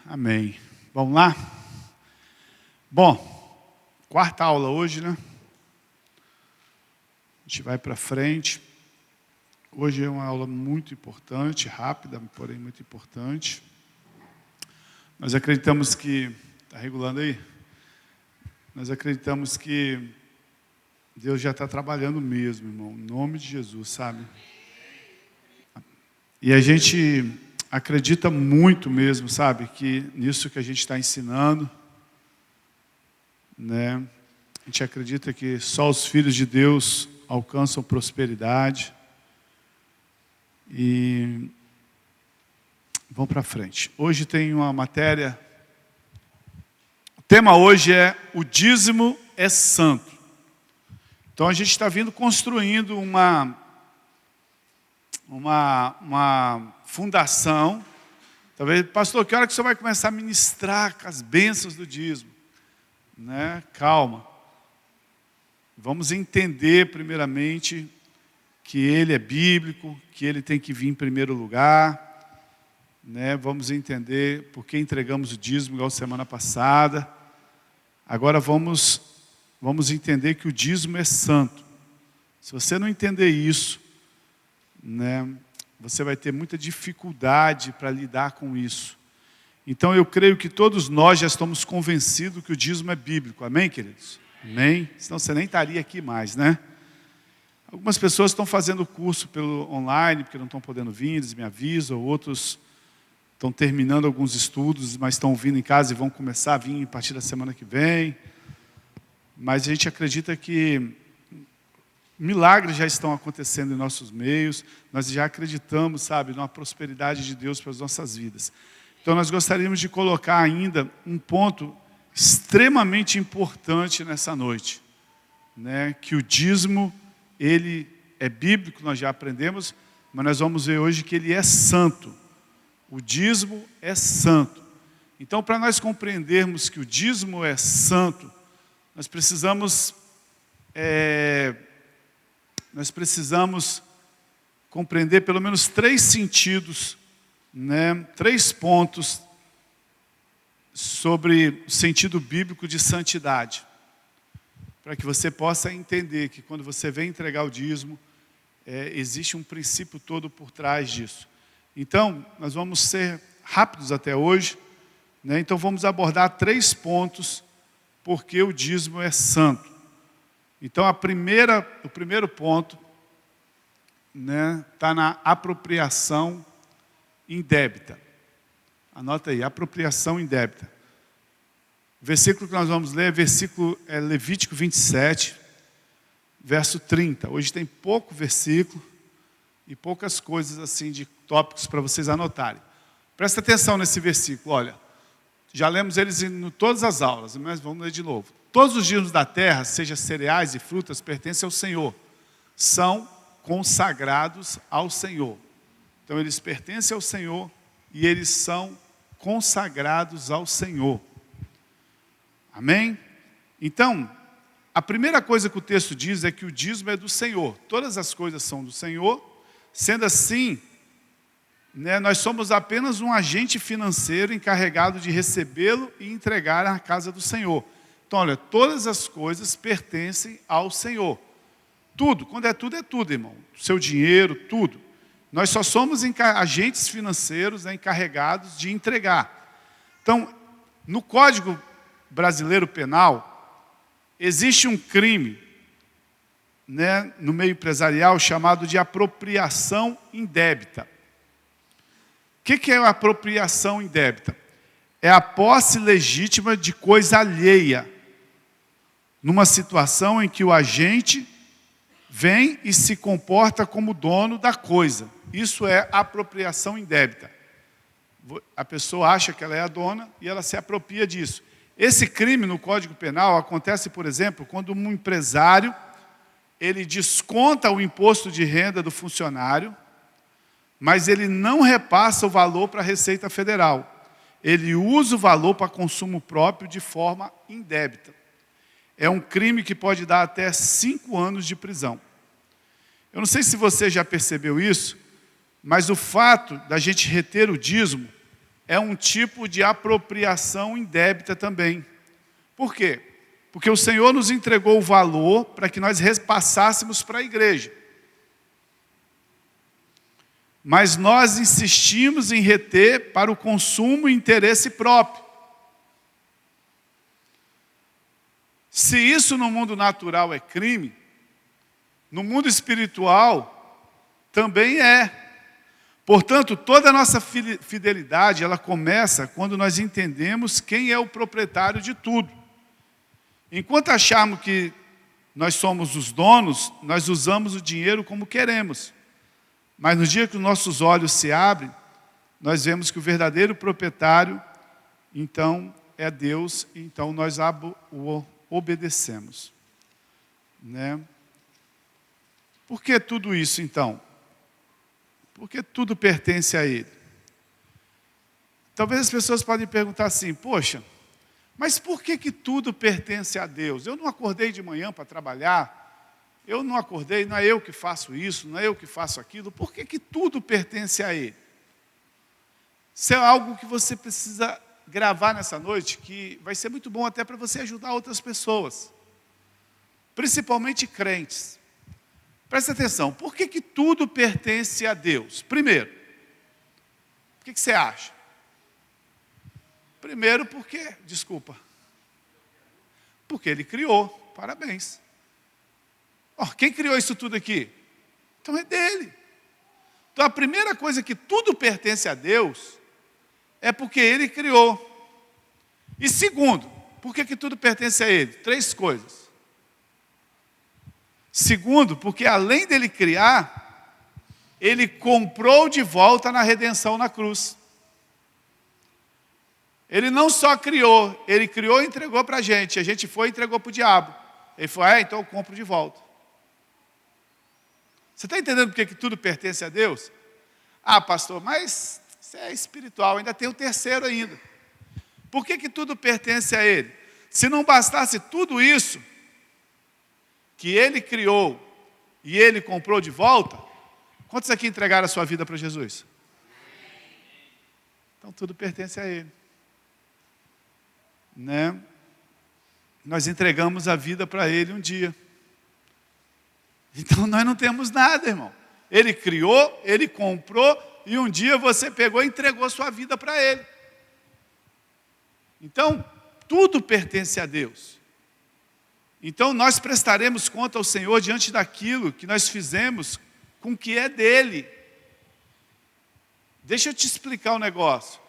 Amém. Vamos lá? Bom, quarta aula hoje, né? A gente vai para frente. Hoje é uma aula muito importante, rápida, porém muito importante. Nós acreditamos que... Está regulando aí? Nós acreditamos que Deus já está trabalhando mesmo, irmão. Em nome de Jesus, sabe? E a gente acredita muito mesmo, sabe? Que nisso que a gente está ensinando, né? A gente acredita que só os filhos de Deus alcançam prosperidade. E vamos para frente. Hoje tem uma matéria. O tema hoje é: o dízimo é santo. Então a gente está vindo construindo uma fundação. Talvez, pastor, que hora que o senhor vai começar a ministrar as bênçãos do dízimo? Né? Calma. Vamos entender primeiramente que ele é bíblico, que ele tem que vir em primeiro lugar, né? Vamos entender por que entregamos o dízimo igual semana passada. Agora vamos entender que o dízimo é santo. Se você não entender isso, né, você vai ter muita dificuldade para lidar com isso. Então eu creio que todos nós já estamos convencidos que o dízimo é bíblico. Amém, queridos? Amém? Senão você nem estaria aqui mais, né? Algumas pessoas estão fazendo curso pelo online, porque não estão podendo vir, eles me avisam. Outros estão terminando alguns estudos, mas estão vindo em casa e vão começar a vir a partir da semana que vem. Mas a gente acredita que milagres já estão acontecendo em nossos meios. Nós já acreditamos, sabe, numa prosperidade de Deus para as nossas vidas. Então nós gostaríamos de colocar ainda um ponto extremamente importante nessa noite, né? Que o dízimo, ele é bíblico, nós já aprendemos, mas nós vamos ver hoje que ele é santo. O dízimo é santo. Então, para nós compreendermos que o dízimo é santo, nós precisamos compreender pelo menos 3 sentidos, né? 3 pontos sobre o sentido bíblico de santidade, para que você possa entender que quando você vem entregar o dízimo, existe um princípio todo por trás disso. Então, nós vamos ser rápidos até hoje, né? Então vamos abordar 3 pontos porque o dízimo é santo. Então o primeiro ponto, né, está na apropriação indébita. Anota aí, apropriação indébita. O versículo que nós vamos ler é Levítico 27, verso 30. Hoje tem pouco versículo e poucas coisas assim de tópicos para vocês anotarem. Presta atenção nesse versículo, olha. Já lemos eles em todas as aulas, mas vamos ler de novo. Todos os dízimos da terra, seja cereais e frutas, pertencem ao Senhor. São consagrados ao Senhor. Então eles pertencem ao Senhor e eles são consagrados ao Senhor. Amém? Então, a primeira coisa que o texto diz é que o dízimo é do Senhor. Todas as coisas são do Senhor. Sendo assim, né, nós somos apenas um agente financeiro encarregado de recebê-lo e entregar à casa do Senhor. Então, olha, todas as coisas pertencem ao Senhor. Tudo, quando é tudo, irmão. O seu dinheiro, tudo. Nós só somos agentes financeiros, né, encarregados de entregar. Então, no Código Brasileiro Penal, existe um crime, né, no meio empresarial chamado de apropriação indébita. O que é a apropriação indébita? É a posse legítima de coisa alheia, numa situação em que o agente vem e se comporta como dono da coisa. Isso é apropriação indébita. A pessoa acha que ela é a dona e ela se apropria disso. Esse crime no Código Penal acontece, por exemplo, quando um empresário ele desconta o imposto de renda do funcionário, mas ele não repassa o valor para a Receita Federal. Ele usa o valor para consumo próprio de forma indébita. É um crime que pode dar até 5 anos de prisão. Eu não sei se você já percebeu isso, mas o fato da gente reter o dízimo é um tipo de apropriação indébita também. Por quê? Porque o Senhor nos entregou o valor para que nós repassássemos para a igreja. Mas nós insistimos em reter para o consumo e interesse próprio. Se isso no mundo natural é crime, no mundo espiritual também é. Portanto, toda a nossa fidelidade, ela começa quando nós entendemos quem é o proprietário de tudo. Enquanto acharmos que nós somos os donos, nós usamos o dinheiro como queremos. Mas no dia que os nossos olhos se abrem, nós vemos que o verdadeiro proprietário, então, é Deus, e então nós o obedecemos. Né? Por que tudo isso, então? Porque tudo pertence a Ele. Talvez as pessoas podem perguntar assim, poxa, mas por que tudo pertence a Deus? Eu não acordei de manhã para trabalhar, eu não acordei, não é eu que faço isso, não é eu que faço aquilo, por que tudo pertence a Ele? Isso é algo que você precisa gravar nessa noite, que vai ser muito bom até para você ajudar outras pessoas, principalmente crentes. Presta atenção, por que tudo pertence a Deus? Primeiro, o que você acha? Primeiro porque Ele criou, parabéns. Quem criou isso tudo aqui? Então é dele. Então a primeira coisa que tudo pertence a Deus, é porque Ele criou. E segundo, por que tudo pertence a Ele? 3 coisas. Segundo, porque além dele criar, Ele comprou de volta na redenção na cruz. Ele não só criou, Ele criou e entregou para a gente foi e entregou para o diabo. Ele falou, então eu compro de volta. Você está entendendo por que tudo pertence a Deus? Pastor, mas isso é espiritual, ainda tem o terceiro ainda. Por que tudo pertence a Ele? Se não bastasse tudo isso, que Ele criou e Ele comprou de volta, quantos aqui entregaram a sua vida para Jesus? Então tudo pertence a Ele. Né? Nós entregamos a vida para Ele um dia. Então nós não temos nada, irmão. Ele criou, Ele comprou, e um dia você pegou e entregou a sua vida para Ele. Então, tudo pertence a Deus. Então nós prestaremos conta ao Senhor diante daquilo que nós fizemos com o que é dele. Deixa eu te explicar um negócio.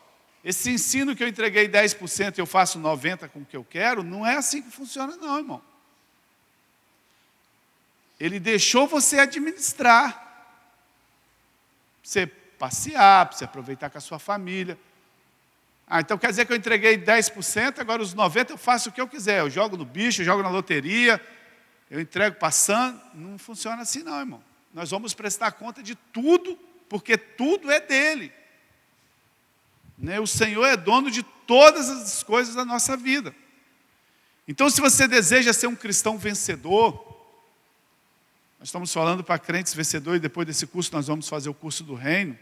Esse ensino que eu entreguei 10% e eu faço 90% com o que eu quero, não é assim que funciona não, irmão. Ele deixou você administrar. Para você passear, para você aproveitar com a sua família. Então quer dizer que eu entreguei 10%, agora os 90% eu faço o que eu quiser. Eu jogo no bicho, eu jogo na loteria, eu entrego passando. Não funciona assim não, irmão. Nós vamos prestar conta de tudo, porque tudo é dele. Né? O Senhor é dono de todas as coisas da nossa vida. Então se você deseja ser um cristão vencedor, nós estamos falando para crentes vencedores, e depois desse curso nós vamos fazer o curso do reino.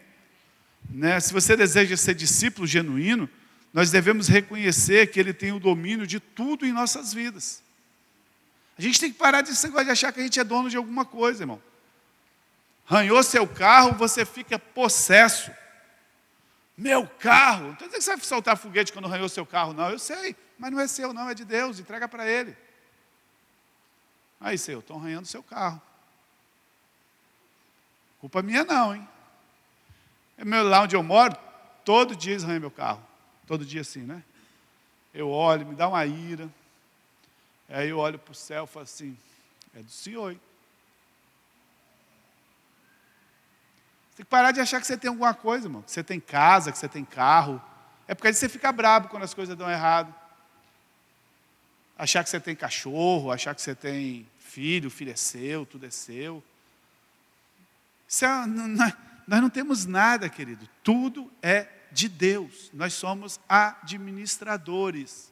Né? Se você deseja ser discípulo genuíno, nós devemos reconhecer que Ele tem o domínio de tudo em nossas vidas. A gente tem que parar de achar que a gente é dono de alguma coisa, irmão. Arranhou seu carro, você fica possesso. Meu carro, não estou dizendo que você vai soltar foguete quando arranhou seu carro, não, eu sei, mas não é seu não, é de Deus, entrega para Ele. Aí, Senhor, estou arranhando seu carro. Culpa minha não, hein? Lá onde eu moro, todo dia eles arranham meu carro. Todo dia assim, né? Eu olho, me dá uma ira. Aí eu olho para o céu e falo assim, é do Senhor, hein? Você tem que parar de achar que você tem alguma coisa, irmão. Que você tem casa, que você tem carro. É porque aí você fica brabo quando as coisas dão errado. Achar que você tem cachorro, achar que você tem filho, o filho é seu, tudo é seu. Nós não temos nada, querido. Tudo é de Deus. Nós somos administradores.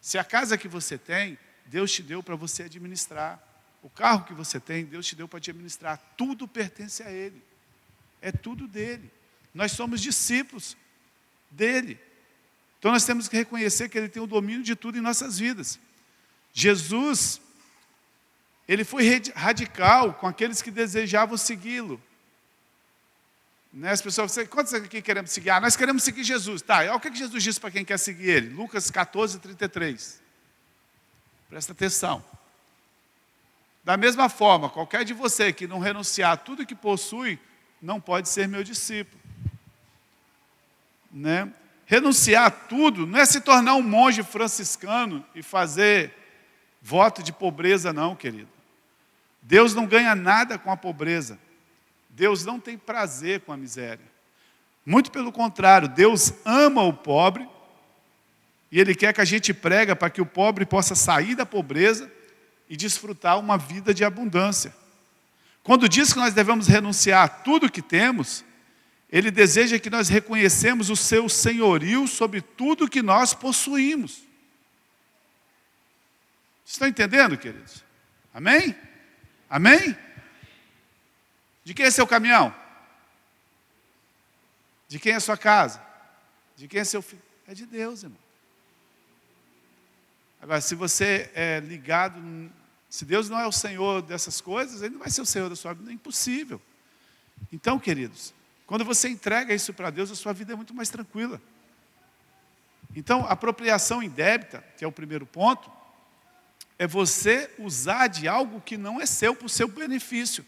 Se a casa que você tem, Deus te deu para você administrar. O carro que você tem, Deus te deu para administrar. Tudo pertence a Ele. É tudo dele. Nós somos discípulos. dele. Então nós temos que reconhecer que ele tem o domínio de tudo em nossas vidas. Jesus, ele foi radical com aqueles que desejavam segui-lo. Né? As pessoas falam, quantos aqui queremos seguir? Nós queremos seguir Jesus. Tá, e olha o que Jesus disse para quem quer seguir ele. Lucas 14, 33. Presta atenção. Da mesma forma, qualquer de você que não renunciar a tudo que possui, não pode ser meu discípulo. Né? Renunciar a tudo não é se tornar um monge franciscano e fazer voto de pobreza, não, querido. Deus não ganha nada com a pobreza. Deus não tem prazer com a miséria. Muito pelo contrário, Deus ama o pobre e Ele quer que a gente pregue para que o pobre possa sair da pobreza e desfrutar uma vida de abundância. Quando diz que nós devemos renunciar a tudo que temos, Ele deseja que nós reconhecemos o seu senhorio sobre tudo que nós possuímos. Vocês estão entendendo, queridos? Amém? Amém? De quem é seu caminhão? De quem é sua casa? De quem é seu filho? É de Deus, irmão. Agora, se você é ligado, se Deus não é o Senhor dessas coisas, Ele não vai ser o Senhor da sua vida, é impossível. Então, queridos, quando você entrega isso para Deus, a sua vida é muito mais tranquila. Então, apropriação indébita, que é o primeiro ponto, é você usar de algo que não é seu para o seu benefício.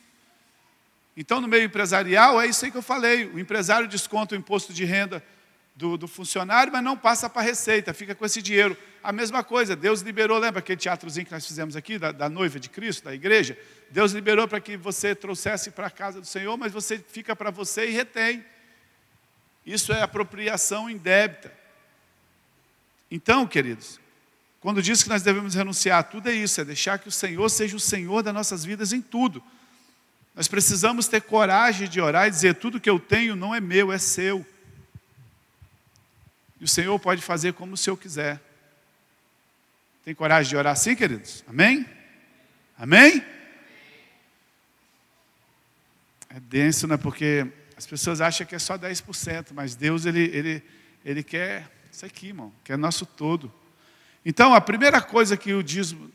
Então, no meio empresarial, é isso aí que eu falei. O empresário desconta o imposto de renda do funcionário, mas não passa para a receita, fica com esse dinheiro. A mesma coisa, Deus liberou, lembra aquele teatrozinho que nós fizemos aqui, da noiva de Cristo, da igreja? Deus liberou para que você trouxesse para a casa do Senhor, mas você fica para você e retém. Isso é apropriação indébita. Então, queridos, quando diz que nós devemos renunciar a tudo, é isso, é deixar que o Senhor seja o Senhor das nossas vidas em tudo. Nós precisamos ter coragem de orar e dizer, tudo que eu tenho não é meu, é seu. E o Senhor pode fazer como o Senhor quiser. Tem coragem de orar assim, queridos? Amém? Amém? É denso, né? Porque as pessoas acham que é só 10%, mas Deus, Ele quer isso aqui, irmão, quer nosso todo. Então, a primeira coisa que o dízimo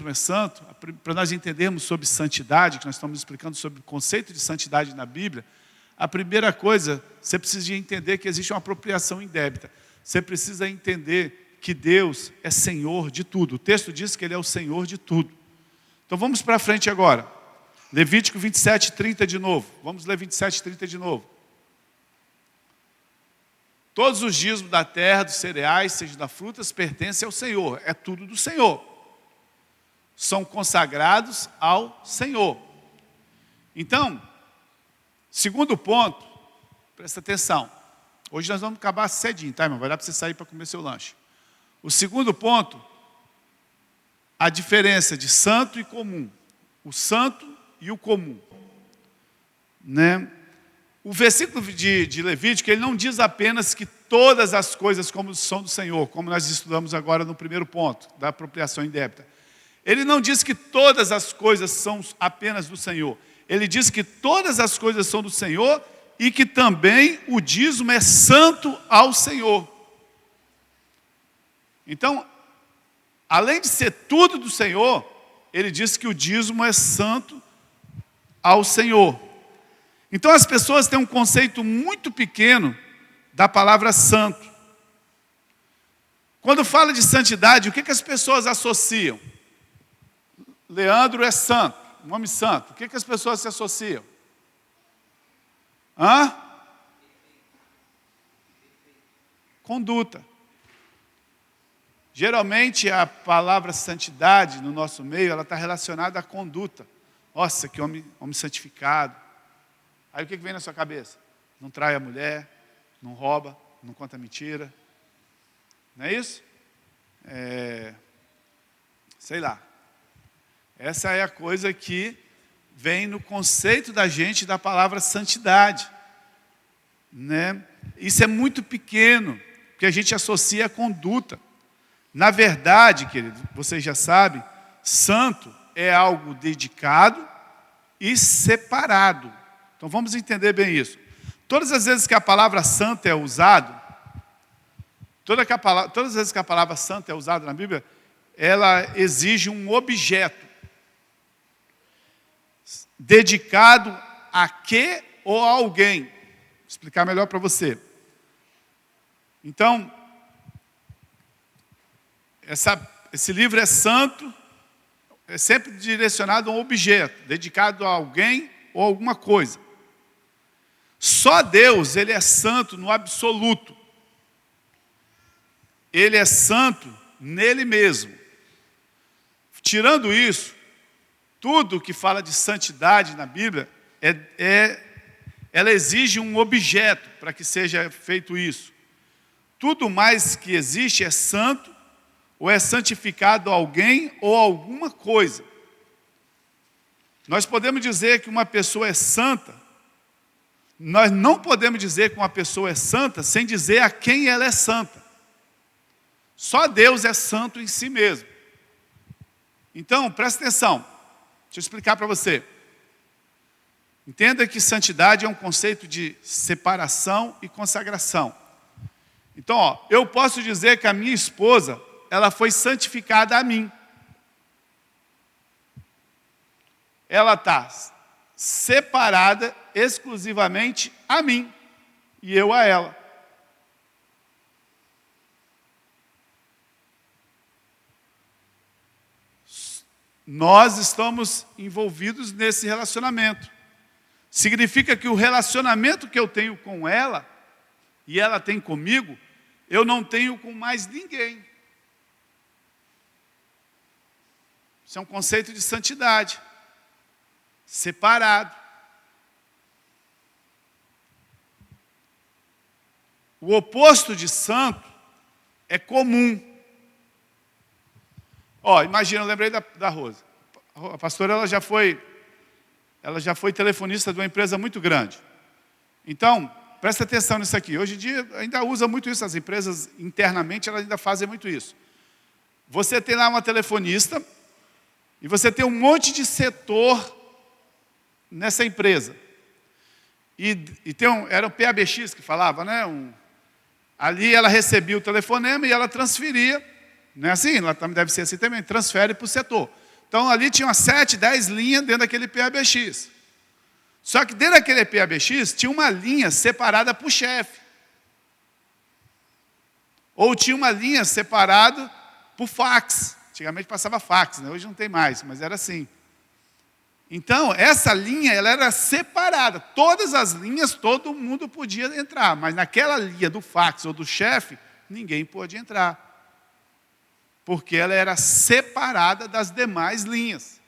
é santo, para nós entendermos sobre santidade, que nós estamos explicando sobre o conceito de santidade na Bíblia, a primeira coisa, você precisa entender que existe uma apropriação indébita. Você precisa entender que Deus é Senhor de tudo. O texto diz que Ele é o Senhor de tudo. Então vamos para frente agora. Levítico 27, 30 de novo. Vamos ler 27, 30 de novo. Todos os dízimos da terra, dos cereais, seja das frutas, pertencem ao Senhor. É tudo do Senhor. São consagrados ao Senhor. Então, segundo ponto, presta atenção. Hoje nós vamos acabar cedinho, tá, irmão? Vai dar para você sair para comer seu lanche. O segundo ponto, a diferença de santo e comum. O santo e o comum. Né? O versículo de Levítico, ele não diz apenas que todas as coisas como são do Senhor, como nós estudamos agora no primeiro ponto, da apropriação indébita. Ele não diz que todas as coisas são apenas do Senhor. Ele diz que todas as coisas são do Senhor e que também o dízimo é santo ao Senhor. Então, além de ser tudo do Senhor, ele diz que o dízimo é santo ao Senhor. Então as pessoas têm um conceito muito pequeno da palavra santo. Quando fala de santidade, o que as pessoas associam? Leandro é santo, um homem santo. O que as pessoas se associam? Conduta. Geralmente a palavra santidade no nosso meio, ela está relacionada à conduta. Nossa, que homem santificado. Aí o que vem na sua cabeça? Não trai a mulher, não rouba, não conta mentira. Não é isso? Sei lá. Essa é a coisa que vem no conceito da gente da palavra santidade. Né? Isso é muito pequeno, porque a gente associa a conduta. Na verdade, querido, vocês já sabem, santo é algo dedicado e separado. Então vamos entender bem isso. Todas as vezes que a palavra santo é usada, Todas as vezes que a palavra santo é usada na Bíblia, ela exige um objeto dedicado a quê ou a alguém. Vou explicar melhor para você. Então, esse livro é santo, é sempre direcionado a um objeto, dedicado a alguém ou alguma coisa. Só Deus, Ele é santo no absoluto. Ele é santo nele mesmo. Tirando isso, tudo que fala de santidade na Bíblia, ela exige um objeto para que seja feito isso. Tudo mais que existe é santo, ou é santificado a alguém ou alguma coisa. Nós podemos dizer que uma pessoa é santa, nós não podemos dizer que uma pessoa é santa sem dizer a quem ela é santa. Só Deus é santo em si mesmo. Então, presta atenção. Deixa eu explicar para você. Entenda que santidade é um conceito de separação e consagração. Então, eu posso dizer que a minha esposa, ela foi santificada a mim. Ela está separada exclusivamente a mim e eu a ela. Nós estamos envolvidos nesse relacionamento. Significa que o relacionamento que eu tenho com ela, e ela tem comigo, eu não tenho com mais ninguém. Isso é um conceito de santidade. Separado. O oposto de santo é comum. Imagina, eu lembrei da Rosa. A pastora, ela já foi telefonista de uma empresa muito grande. Então, presta atenção nisso aqui. Hoje em dia, ainda usa muito isso. As empresas, internamente, elas ainda fazem muito isso. Você tem lá uma telefonista e você tem um monte de setor nessa empresa. Era o PABX que falava, né? Ali ela recebia o telefonema e ela transferia. Não é assim? Ela também deve ser assim também. Transfere para o setor. Então, ali tinha umas 7, 10 linhas dentro daquele PABX. Só que dentro daquele PABX tinha uma linha separada para o chefe. Ou tinha uma linha separada para o fax. Antigamente passava fax, né? Hoje não tem mais, mas era assim. Então, essa linha, ela era separada. Todas as linhas, todo mundo podia entrar. Mas naquela linha do fax ou do chefe, ninguém pôde entrar. Porque ela era separada das demais linhas.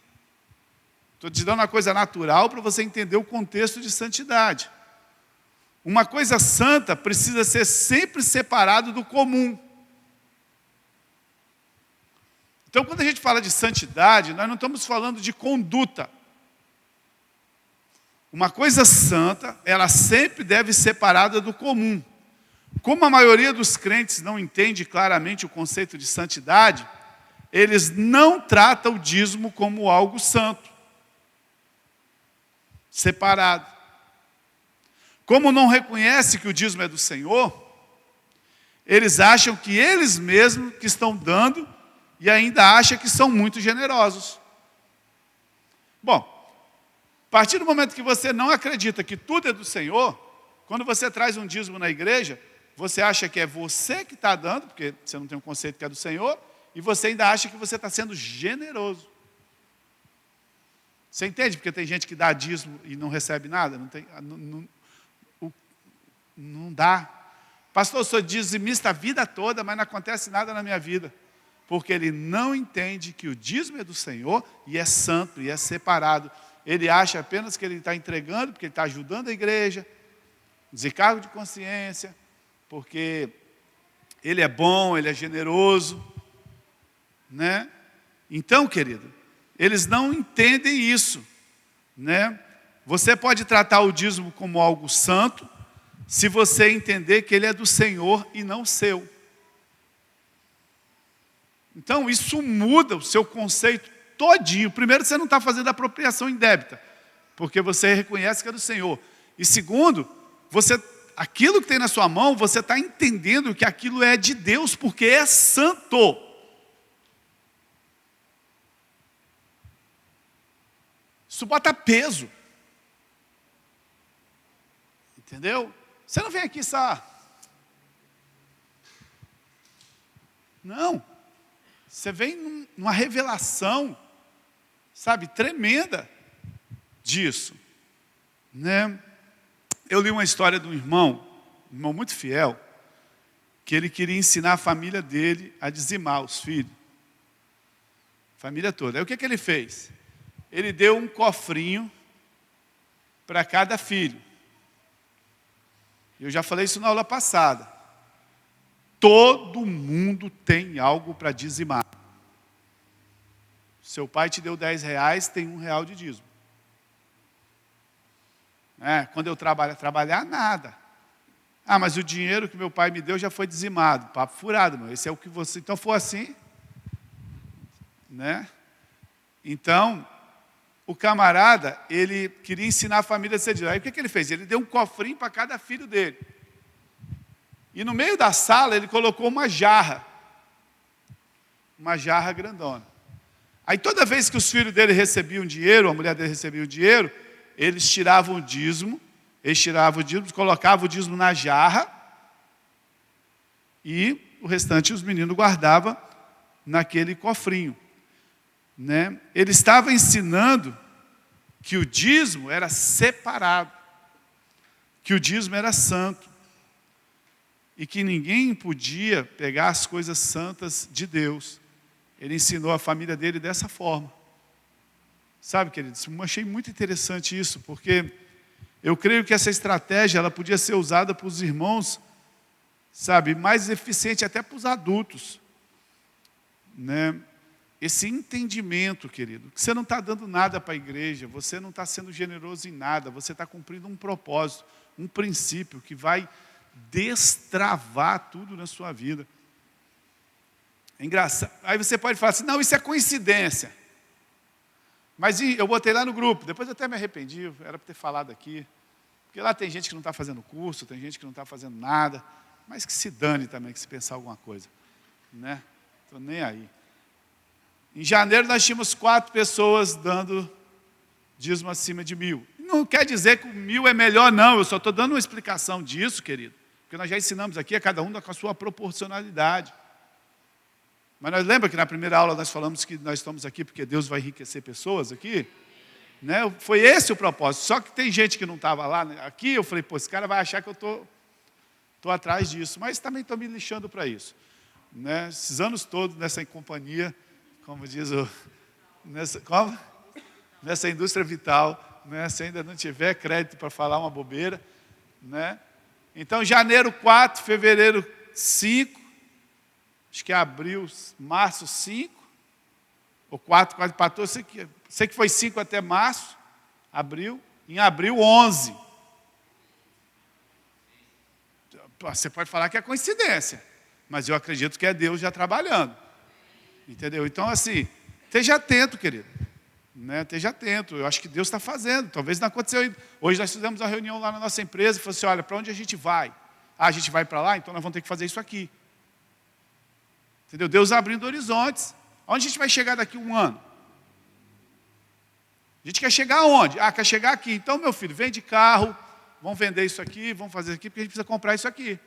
Estou te dando uma coisa natural para você entender o contexto de santidade. Uma coisa santa precisa ser sempre separado do comum. Então, quando a gente fala de santidade, nós não estamos falando de conduta. Uma coisa santa, ela sempre deve ser separada do comum. Como a maioria dos crentes não entende claramente o conceito de santidade, eles não tratam o dízimo como algo santo, separado. Como não reconhece que o dízimo é do Senhor, eles acham que eles mesmos que estão dando e ainda acham que são muito generosos. Bom, a partir do momento que você não acredita que tudo é do Senhor, quando você traz um dízimo na igreja, você acha que é você que está dando, porque você não tem um conceito que é do Senhor, e você ainda acha que você está sendo generoso. Você entende? Porque tem gente que dá dízimo e não recebe nada. Não dá. Pastor, eu sou dizimista a vida toda, mas não acontece nada na minha vida. Porque ele não entende que o dízimo é do Senhor e é santo e é separado. Ele acha apenas que ele está entregando, porque ele está ajudando a igreja, desencargo de consciência, porque ele é bom, ele é generoso, né? Então, querido, eles não entendem isso, né? Você pode tratar o dízimo como algo santo, se você entender que ele é do Senhor e não seu. Então, isso muda o seu conceito todinho. Primeiro, você não está fazendo apropriação indébita, porque você reconhece que é do Senhor. E segundo, você aquilo que tem na sua mão, você está entendendo que aquilo é de Deus, porque é santo. Isso bota peso. Entendeu? Você não vem aqui só... Não. Você vem numa revelação, sabe, tremenda disso. Né? Eu li uma história de um irmão muito fiel, que ele queria ensinar a família dele a dizimar os filhos. Família toda. Aí o que ele fez? Ele deu um cofrinho para cada filho. Eu já falei isso na aula passada. Todo mundo tem algo para dizimar. Seu pai te deu R$10, tem R$1 de dízimo. Quando eu trabalhar, nada. Ah, mas o dinheiro que meu pai me deu já foi dizimado. Papo furado, meu. Esse é o que você... Então, for assim, né? Então, o camarada, ele queria ensinar a família a ser dízimo. Aí, o que ele fez? Ele deu um cofrinho para cada filho dele. E no meio da sala, ele colocou uma jarra grandona. Aí, toda vez que os filhos dele recebiam dinheiro, a mulher dele recebia o dinheiro, eles tiravam o dízimo, colocavam o dízimo na jarra, e o restante os meninos guardavam naquele cofrinho. Né? Ele estava ensinando que o dízimo era separado, que o dízimo era santo, e que ninguém podia pegar as coisas santas de Deus. Ele ensinou a família dele dessa forma. Sabe, queridos, eu achei muito interessante isso, porque eu creio que essa estratégia ela podia ser usada para os irmãos, sabe, mais eficiente até para os adultos. Né? Esse entendimento, querido, que você não está dando nada para a igreja, você não está sendo generoso em nada, você está cumprindo um propósito, um princípio que vai destravar tudo na sua vida. É engraçado. Aí você pode falar assim, não, isso é coincidência. Mas eu botei lá no grupo, depois eu até me arrependi, era para ter falado aqui. Porque lá tem gente que não está fazendo curso, tem gente que não está fazendo nada, mas que se dane também, que se pensar alguma coisa. Né? Estou nem aí. Em janeiro nós tínhamos 4 pessoas dando dízimo acima de 1.000. Não quer dizer que o 1.000 é melhor, não. Eu só estou dando uma explicação disso, querido. Porque nós já ensinamos aqui a cada um com a sua proporcionalidade. Mas nós lembra que na primeira aula nós falamos que nós estamos aqui porque Deus vai enriquecer pessoas aqui? Né? Foi esse o propósito. Só que tem gente que não estava lá, aqui, eu falei, pô, esse cara vai achar que eu estou atrás disso. Mas também estou me lixando para isso. Né? Esses anos todos nessa companhia, como diz nessa indústria vital, né? Se ainda não tiver crédito para falar uma bobeira. Né? Então, janeiro 4, fevereiro 5, acho que é abril, março 5, ou 4, 14, sei que foi 5 até março, abril, em abril 11. Você pode falar que é coincidência, mas eu acredito que é Deus já trabalhando. Entendeu? Então, assim, esteja atento, querido. Né? Esteja atento, eu acho que Deus está fazendo, talvez não aconteceu ainda. Hoje nós fizemos uma reunião lá na nossa empresa e falou assim, olha, para onde a gente vai? Ah, a gente vai para lá, então nós vamos ter que fazer isso aqui. Entendeu? Deus abrindo horizontes. Onde a gente vai chegar daqui a 1 ano? A gente quer chegar aonde? Ah, quer chegar aqui. Então, meu filho, vende carro, vamos vender isso aqui, vamos fazer isso aqui, porque a gente precisa comprar isso aqui.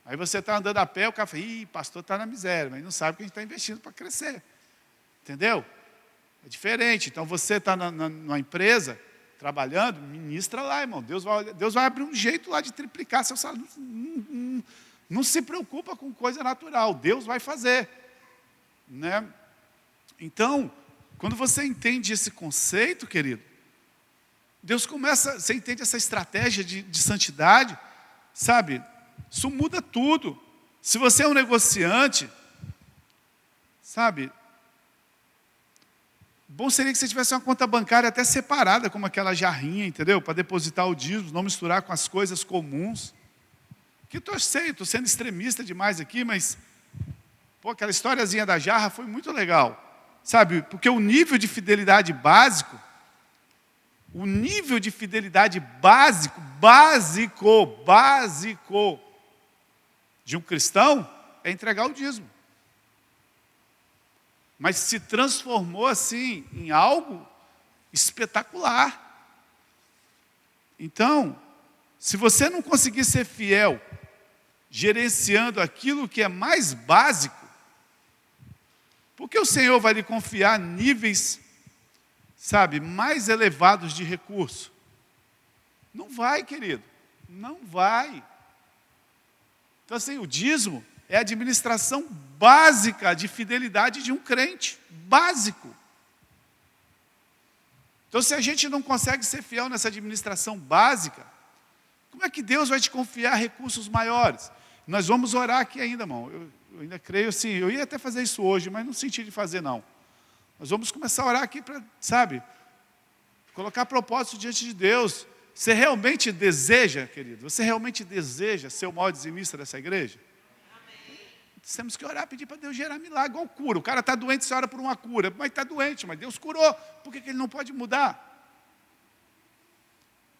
Aí você está andando a pé, o cara fala, ih, pastor está na miséria, mas não sabe que a gente está investindo para crescer. Entendeu? É diferente. Então, você está numa empresa, trabalhando, ministra lá, irmão. Deus vai abrir um jeito lá de triplicar seu salário. Não se preocupa com coisa natural, Deus vai fazer. Né? Então, quando você entende esse conceito, querido, Deus começa, você entende essa estratégia de santidade, sabe? Isso muda tudo. Se você é um negociante, sabe? Bom seria que você tivesse uma conta bancária até separada, como aquela jarrinha, entendeu? Para depositar o dízimo, não misturar com as coisas comuns. Que estou sendo extremista demais aqui, mas pô, aquela historiazinha da jarra foi muito legal. Sabe? Porque o nível de fidelidade básico O nível de fidelidade básico de um cristão é entregar o dízimo. Mas se transformou assim em algo espetacular. Então, se você não conseguir ser fiel, gerenciando aquilo que é mais básico, porque o Senhor vai lhe confiar níveis, mais elevados de recurso? Não vai, querido, não vai. Então assim, o dízimo é a administração básica de fidelidade de um crente, básico. Então se a gente não consegue ser fiel nessa administração básica, como é que Deus vai te confiar recursos maiores? Nós vamos orar aqui ainda, irmão. Eu ainda creio assim, eu ia até fazer isso hoje, mas não senti de fazer não. Nós vamos começar a orar aqui para, colocar propósitos diante de Deus. Você realmente deseja, querido? Você realmente deseja ser o maior dizimista dessa igreja? Temos que orar, pedir para Deus gerar milagre, igual cura. O cara está doente, você ora por uma cura. Mas está doente, mas Deus curou. Por que ele não pode mudar?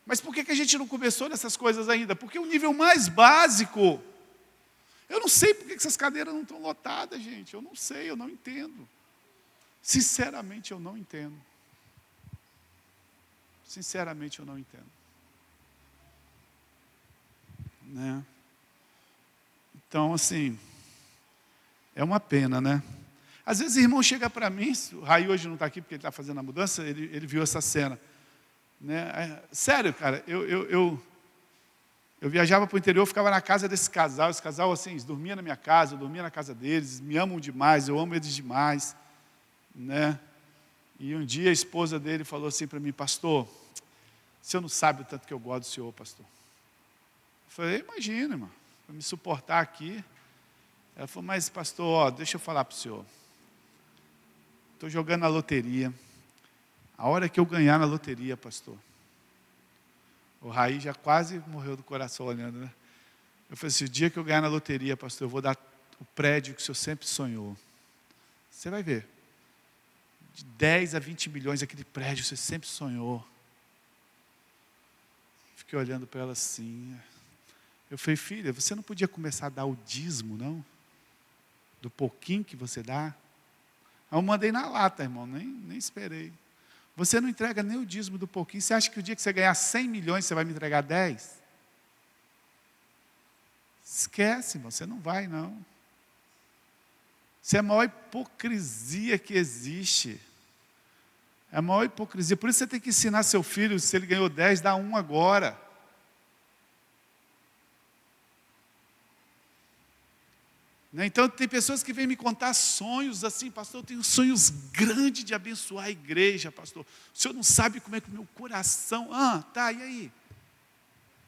Mas por que a gente não começou nessas coisas ainda? Porque o nível mais básico... Eu não sei por que essas cadeiras não estão lotadas, gente. Eu não sei, eu não entendo. Sinceramente, eu não entendo. Sinceramente, eu não entendo. Né? Então, assim... É uma pena, né? Às vezes o irmão chega para mim, o Raí hoje não está aqui porque ele está fazendo a mudança, ele viu essa cena. Né? Sério, cara, eu viajava para o interior, ficava na casa desse casal, esse casal assim, eles dormiam na minha casa, eu dormia na casa deles, me amam demais, eu amo eles demais. Né? E um dia a esposa dele falou assim para mim, pastor, o senhor não sabe o tanto que eu gosto do senhor, pastor. Eu falei, imagina, irmão, para me suportar aqui. Ela falou, mas pastor, deixa eu falar para o senhor. Estou jogando na loteria. A hora que eu ganhar na loteria, pastor. O Raí já quase morreu do coração olhando, né? Eu falei assim, o dia que eu ganhar na loteria, pastor, eu vou dar o prédio que o senhor sempre sonhou. Você vai ver. De 10 a 20 milhões, aquele prédio que você sempre sonhou. Fiquei olhando para ela assim. Eu falei, filha, você não podia começar a dar o dízimo, não? Do pouquinho que você dá. Aí eu mandei na lata, irmão, nem esperei. Você não entrega nem o dízimo do pouquinho. Você acha que o dia que você ganhar 100 milhões, você vai me entregar 10? Esquece, irmão, você não vai, não. Isso é a maior hipocrisia que existe. É a maior hipocrisia. Por isso você tem que ensinar seu filho, se ele ganhou 10, dá 1 agora. Então tem pessoas que vêm me contar sonhos assim, pastor, eu tenho sonhos grandes de abençoar a igreja, pastor. O senhor não sabe como é que o meu coração... Tá, e aí?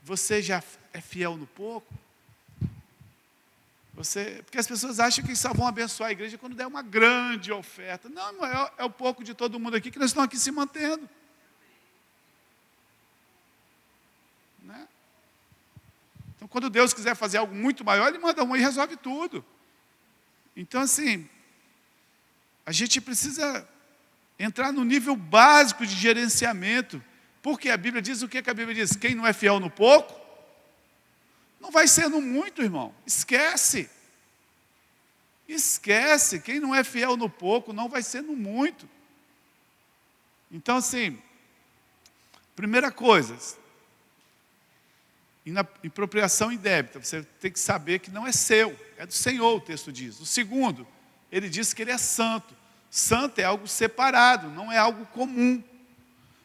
Você já é fiel no pouco? Porque as pessoas acham que só vão abençoar a igreja quando der uma grande oferta. Não, é o pouco de todo mundo aqui que nós estamos aqui se mantendo. Né? Então, quando Deus quiser fazer algo muito maior, Ele manda um e resolve tudo. Então, assim, a gente precisa entrar no nível básico de gerenciamento. Porque a Bíblia diz o que a Bíblia diz? Quem não é fiel no pouco, não vai ser no muito, irmão. Esquece. Esquece. Quem não é fiel no pouco, não vai ser no muito. Então, assim, primeira coisa... Apropriação indébita, você tem que saber que não é seu, é do Senhor, o texto diz. O segundo, ele diz que ele é santo. Santo é algo separado, não é algo comum.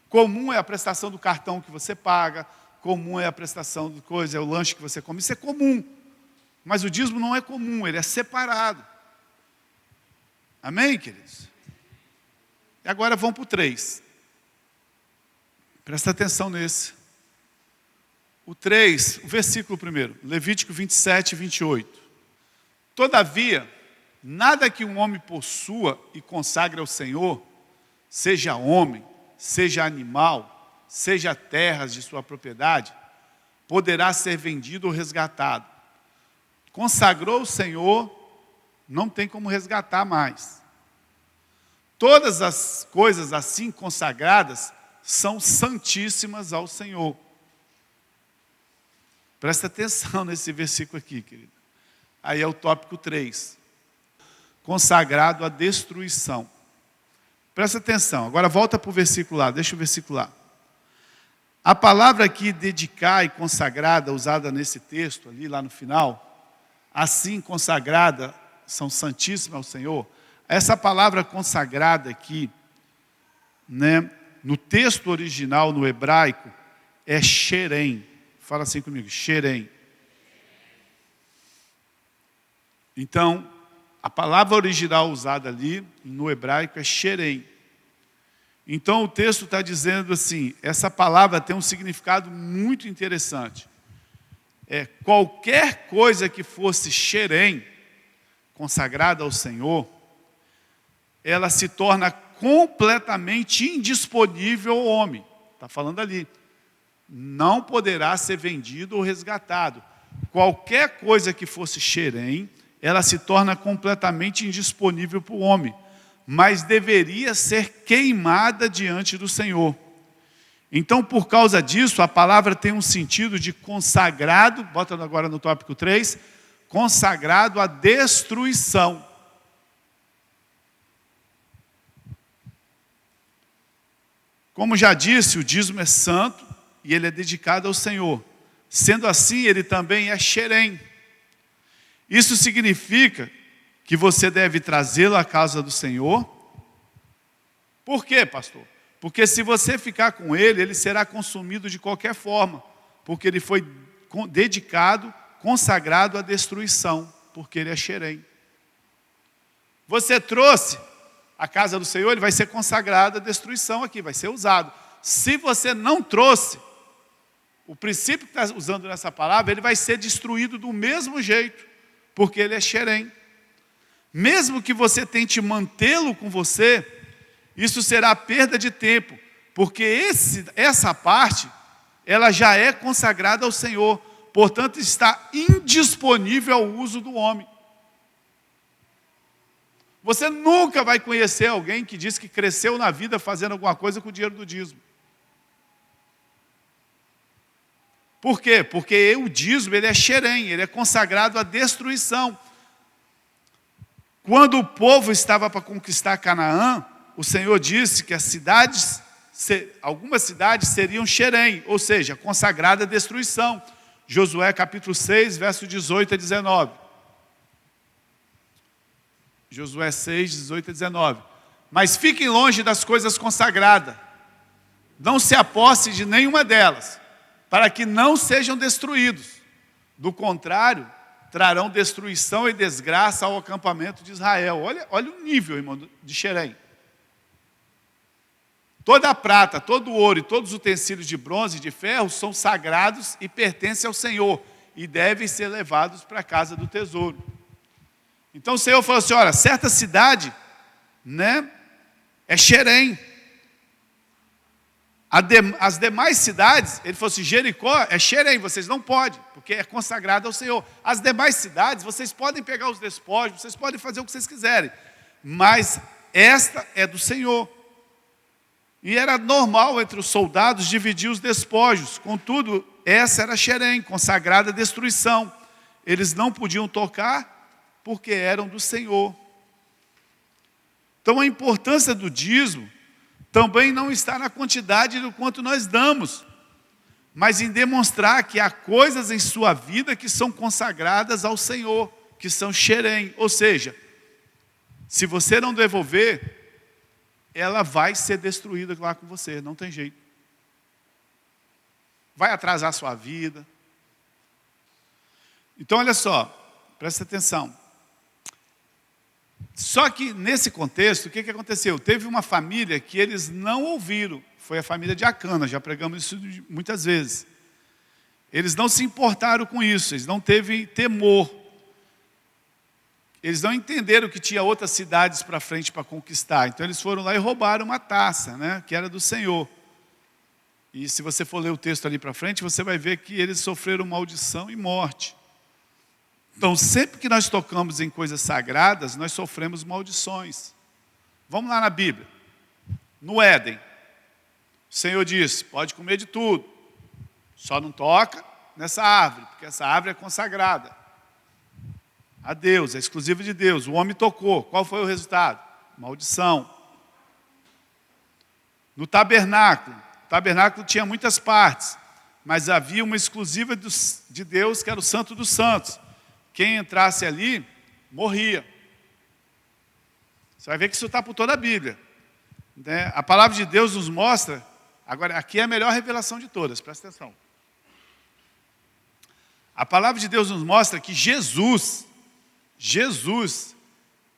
Comum é a prestação do cartão que você paga, comum é a prestação de coisa, é o lanche que você come, isso é comum. Mas o dízimo não é comum, ele é separado. Amém, queridos? E agora vamos para o 3. Presta atenção nesse. O 3, o versículo 1, Levítico 27, 28. Todavia, nada que um homem possua e consagre ao Senhor, seja homem, seja animal, seja terras de sua propriedade, poderá ser vendido ou resgatado. Consagrou o Senhor, não tem como resgatar mais. Todas as coisas assim consagradas são santíssimas ao Senhor. Presta atenção nesse versículo aqui, querido. Aí é o tópico 3. Consagrado à destruição. Presta atenção. Agora volta para o versículo lá. Deixa o versículo lá. A palavra aqui, dedicar e consagrada, usada nesse texto, ali lá no final, assim consagrada, são santíssimas ao Senhor. Essa palavra consagrada aqui, né, no texto original, no hebraico, é xerém. Fala assim comigo, xerém. Então, a palavra original usada ali, no hebraico, é xerém. Então, o texto está dizendo assim, essa palavra tem um significado muito interessante. Qualquer coisa que fosse xerém, consagrada ao Senhor, ela se torna completamente indisponível ao homem. Está falando ali. Não poderá ser vendido ou resgatado. Qualquer coisa que fosse xerém, ela se torna completamente indisponível para o homem, mas deveria ser queimada diante do Senhor. Então, por causa disso, a palavra tem um sentido de consagrado, bota agora no tópico 3, consagrado à destruição. Como já disse, o dízimo é santo e ele é dedicado ao Senhor. Sendo assim, ele também é xerém. Isso significa que você deve trazê-lo à casa do Senhor. Por quê, pastor? Porque se você ficar com ele, ele será consumido de qualquer forma, porque ele foi dedicado, consagrado à destruição, porque ele é xerém. Você trouxe a casa do Senhor, ele vai ser consagrado à destruição aqui, vai ser usado. Se você não trouxe, o princípio que está usando nessa palavra, ele vai ser destruído do mesmo jeito, porque ele é xerém. Mesmo que você tente mantê-lo com você, isso será perda de tempo, porque essa parte, ela já é consagrada ao Senhor, portanto está indisponível ao uso do homem. Você nunca vai conhecer alguém que diz que cresceu na vida fazendo alguma coisa com o dinheiro do dízimo. Por quê? Porque o dízimo ele é xerém, ele é consagrado à destruição. Quando o povo estava para conquistar Canaã, o Senhor disse que algumas cidades seriam xerém, ou seja, consagrada à destruição. Josué capítulo 6, verso 18 a 19. Josué 6, 18 a 19. Mas fiquem longe das coisas consagradas. Não se aposse de nenhuma delas, para que não sejam destruídos. Do contrário, trarão destruição e desgraça ao acampamento de Israel. Olha o nível, irmão, de xerém. Toda a prata, todo o ouro e todos os utensílios de bronze e de ferro são sagrados e pertencem ao Senhor e devem ser levados para a casa do tesouro. Então o Senhor falou assim, olha, certa cidade, né, é xerém. As demais cidades, ele falou assim, Jericó é xerém, vocês não podem, porque é consagrado ao Senhor. As demais cidades, vocês podem pegar os despojos, vocês podem fazer o que vocês quiserem, mas esta é do Senhor. E era normal entre os soldados dividir os despojos, contudo, essa era xerém, consagrada à destruição. Eles não podiam tocar, porque eram do Senhor. Então a importância do dízimo também não está na quantidade do quanto nós damos, mas em demonstrar que há coisas em sua vida que são consagradas ao Senhor, que são xerém, ou seja, se você não devolver, ela vai ser destruída lá com você, não tem jeito. Vai atrasar a sua vida. Então olha só, presta atenção. Só que nesse contexto, o que aconteceu? Teve uma família que eles não ouviram, foi a família de Acana, já pregamos isso muitas vezes. Eles não se importaram com isso, eles não teve temor. Eles não entenderam que tinha outras cidades para frente para conquistar. Então eles foram lá e roubaram uma taça, né, que era do Senhor. E se você for ler o texto ali para frente, você vai ver que eles sofreram maldição e morte. Então, sempre que nós tocamos em coisas sagradas, nós sofremos maldições. Vamos lá na Bíblia. No Éden, O Senhor diz, pode comer de tudo, só não toca nessa árvore, porque essa árvore é consagrada a Deus, é exclusiva de Deus. O homem tocou, qual foi o resultado? Maldição. No tabernáculo, o tabernáculo tinha muitas partes, mas havia uma exclusiva de Deus, que era o Santo dos Santos. Quem entrasse ali, morria. Você vai ver que isso está por toda a Bíblia. Né? A palavra de Deus nos mostra, agora aqui é a melhor revelação de todas, presta atenção. A palavra de Deus nos mostra que Jesus,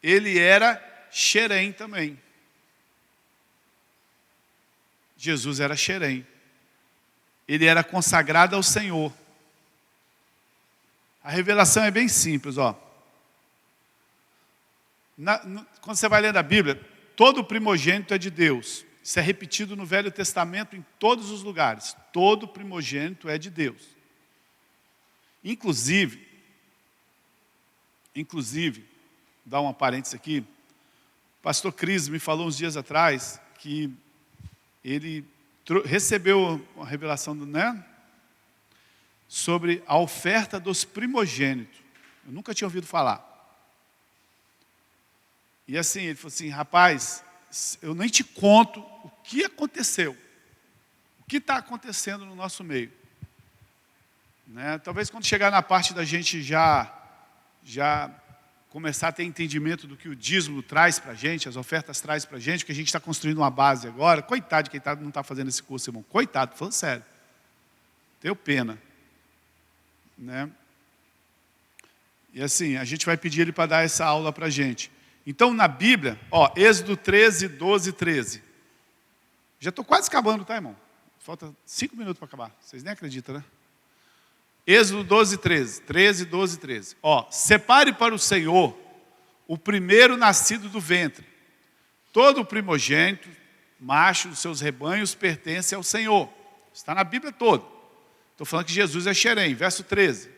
ele era xerém também. Jesus era xerém. Ele era consagrado ao Senhor. A revelação é bem simples, ó. Quando você vai lendo a Bíblia, todo primogênito é de Deus. Isso é repetido no Velho Testamento em todos os lugares. Todo primogênito é de Deus. Inclusive, dá uma parênteses aqui, o pastor Cris me falou uns dias atrás que ele recebeu uma revelação, né, sobre a oferta dos primogênitos. Eu nunca tinha ouvido falar. E assim, ele falou assim, rapaz, eu nem te conto o que aconteceu. O que está acontecendo no nosso meio. Né? Talvez quando chegar na parte da gente já começar a ter entendimento do que o dízimo traz para a gente, as ofertas traz para a gente, que a gente está construindo uma base agora. Coitado de quem não está fazendo esse curso, irmão. Coitado, falando sério. Tenho pena. Né? E assim, a gente vai pedir ele para dar essa aula para a gente. Então, na Bíblia, ó, Êxodo 13, 12, 13. Já estou quase acabando, tá, irmão? Falta 5 minutos para acabar. Vocês nem acreditam, né? Êxodo 12, 13. 13, 12, 13. Ó, separe para o Senhor o primeiro nascido do ventre. Todo primogênito, macho dos seus rebanhos, pertence ao Senhor. Está na Bíblia toda. Estou falando que Jesus é xerém. Verso 13.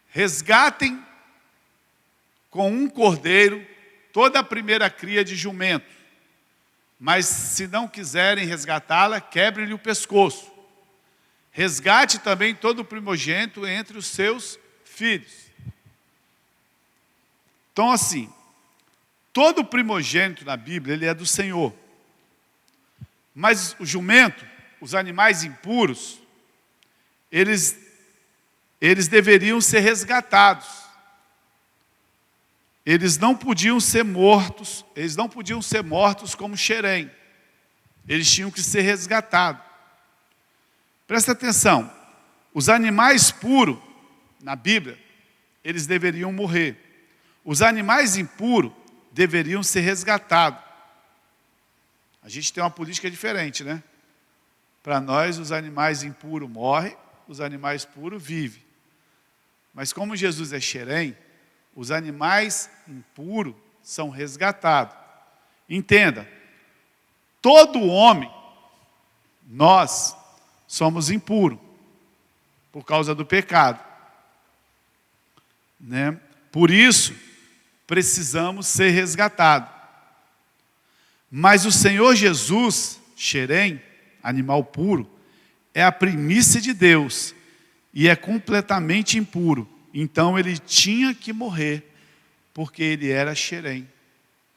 Resgatem com um cordeiro toda a primeira cria de jumento. Mas se não quiserem resgatá-la, quebre-lhe o pescoço. Resgate também todo o primogênito entre os seus filhos. Então assim, todo primogênito na Bíblia, ele é do Senhor. Mas o jumento, os animais impuros, eles deveriam ser resgatados. Eles não podiam ser mortos como xerém. Eles tinham que ser resgatados. Presta atenção, os animais puros, na Bíblia, eles deveriam morrer. Os animais impuros deveriam ser resgatados. A gente tem uma política diferente, né? Para nós, os animais impuros morrem, os animais puros vivem. Mas como Jesus é xerém, os animais impuros são resgatados. Entenda, todo homem, nós somos impuros por causa do pecado. Né? Por isso, precisamos ser resgatados. Mas o Senhor Jesus, xerém, animal puro, é a primícia de Deus e é completamente impuro. Então ele tinha que morrer, porque ele era xerém,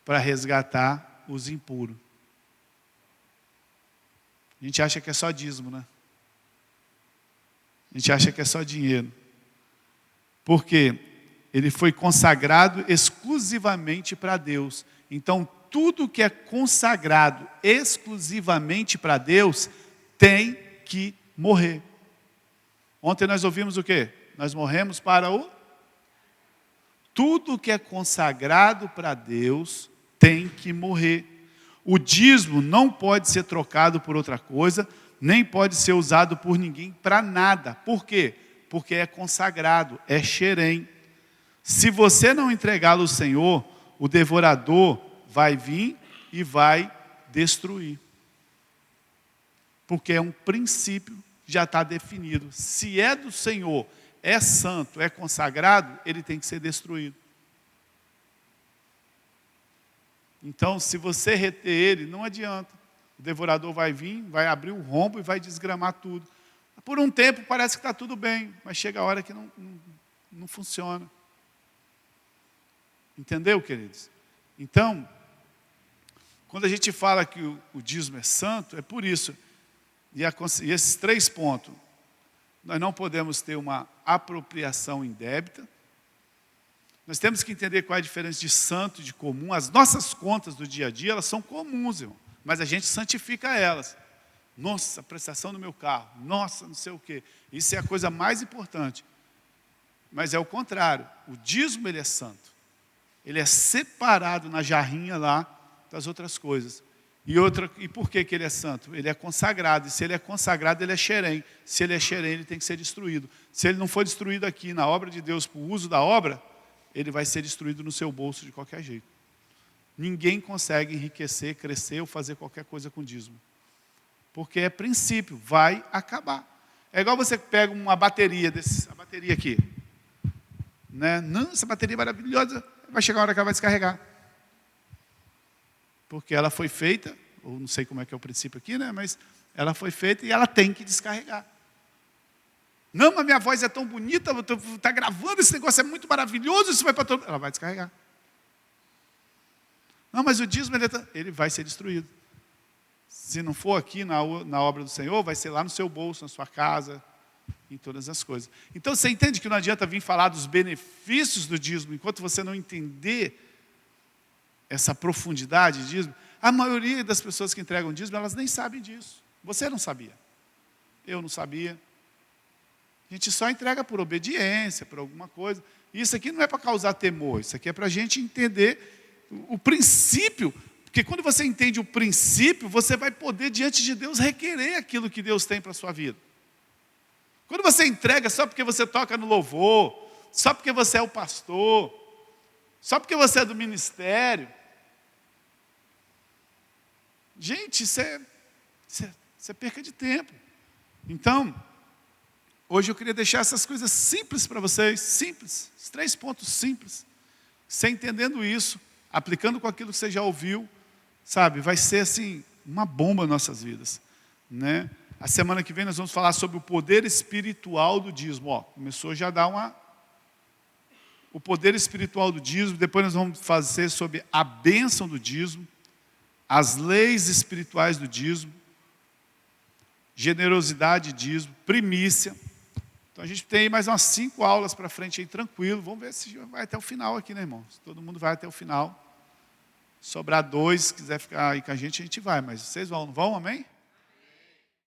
para resgatar os impuros. A gente acha que é só dízimo, né? A gente acha que é só dinheiro. Porque ele foi consagrado exclusivamente para Deus. Então, tudo que é consagrado exclusivamente para Deus tem que morrer. Ontem nós ouvimos o quê? Nós morremos para o... Tudo que é consagrado para Deus tem que morrer. O dízimo não pode ser trocado por outra coisa, nem pode ser usado por ninguém para nada. Por quê? Porque é consagrado, é xerém. Se você não entregá-lo ao Senhor, o devorador vai vir e vai destruir. Porque é um princípio, já está definido. Se é do Senhor, é santo, é consagrado, ele tem que ser destruído. Então, se você reter ele, não adianta. O devorador vai vir, vai abrir o rombo e vai desgramar tudo. Por um tempo parece que está tudo bem, mas chega a hora que não funciona. Entendeu, queridos? Então, quando a gente fala que o dízimo é santo, é por isso. E esses 3 pontos, nós não podemos ter uma apropriação indébita. Nós temos que entender qual é a diferença de santo e de comum. As nossas contas do dia a dia, elas são comuns, irmão, mas a gente santifica elas. Nossa, a prestação do meu carro, nossa, não sei o quê. Isso é a coisa mais importante. Mas é o contrário, o dízimo ele é santo. Ele é separado na jarrinha lá das outras coisas. E por que ele é santo? Ele é consagrado. E se ele é consagrado, ele é xerém. Se ele é xerém, ele tem que ser destruído. Se ele não for destruído aqui na obra de Deus, por uso da obra, ele vai ser destruído no seu bolso de qualquer jeito. Ninguém consegue enriquecer, crescer ou fazer qualquer coisa com dízimo. Porque é princípio, vai acabar. É igual você pega uma bateria, a bateria aqui. Né? Não, essa bateria é maravilhosa, vai chegar uma hora que ela vai descarregar. Porque ela foi feita, ou não sei como é que é o princípio aqui, né? Mas ela foi feita e ela tem que descarregar. Não, mas minha voz é tão bonita, está gravando, esse negócio é muito maravilhoso, isso vai para todo... Ela vai descarregar. Não, mas o dízimo, ele vai ser destruído. Se não for aqui na obra do Senhor, vai ser lá no seu bolso, na sua casa, em todas as coisas. Então você entende que não adianta vir falar dos benefícios do dízimo, enquanto você não entender essa profundidade de dízimo. A maioria das pessoas que entregam dízimo, elas nem sabem disso. Você não sabia. Eu não sabia. A gente só entrega por obediência, por alguma coisa. Isso aqui não é para causar temor, isso aqui é para a gente entender o princípio. Porque quando você entende o princípio, você vai poder, diante de Deus, requerer aquilo que Deus tem para a sua vida. Quando você entrega só porque você toca no louvor, só porque você é o pastor, só porque você é do ministério, gente, isso é perca de tempo. Então, hoje eu queria deixar essas coisas simples para vocês, simples, os 3 pontos simples. Você entendendo isso, aplicando com aquilo que você já ouviu, sabe, vai ser assim, uma bomba nas nossas vidas, né? A semana que vem nós vamos falar sobre o poder espiritual do dízimo. Ó, começou já a dar o poder espiritual do dízimo, depois nós vamos fazer sobre a bênção do dízimo, as leis espirituais do dízimo, generosidade de dízimo, primícia. Então a gente tem mais umas 5 aulas para frente aí, tranquilo. Vamos ver se vai até o final aqui, né, irmão? Se todo mundo vai até o final. Sobrar 2, se quiser ficar aí com a gente vai. Mas vocês vão, não vão? Amém?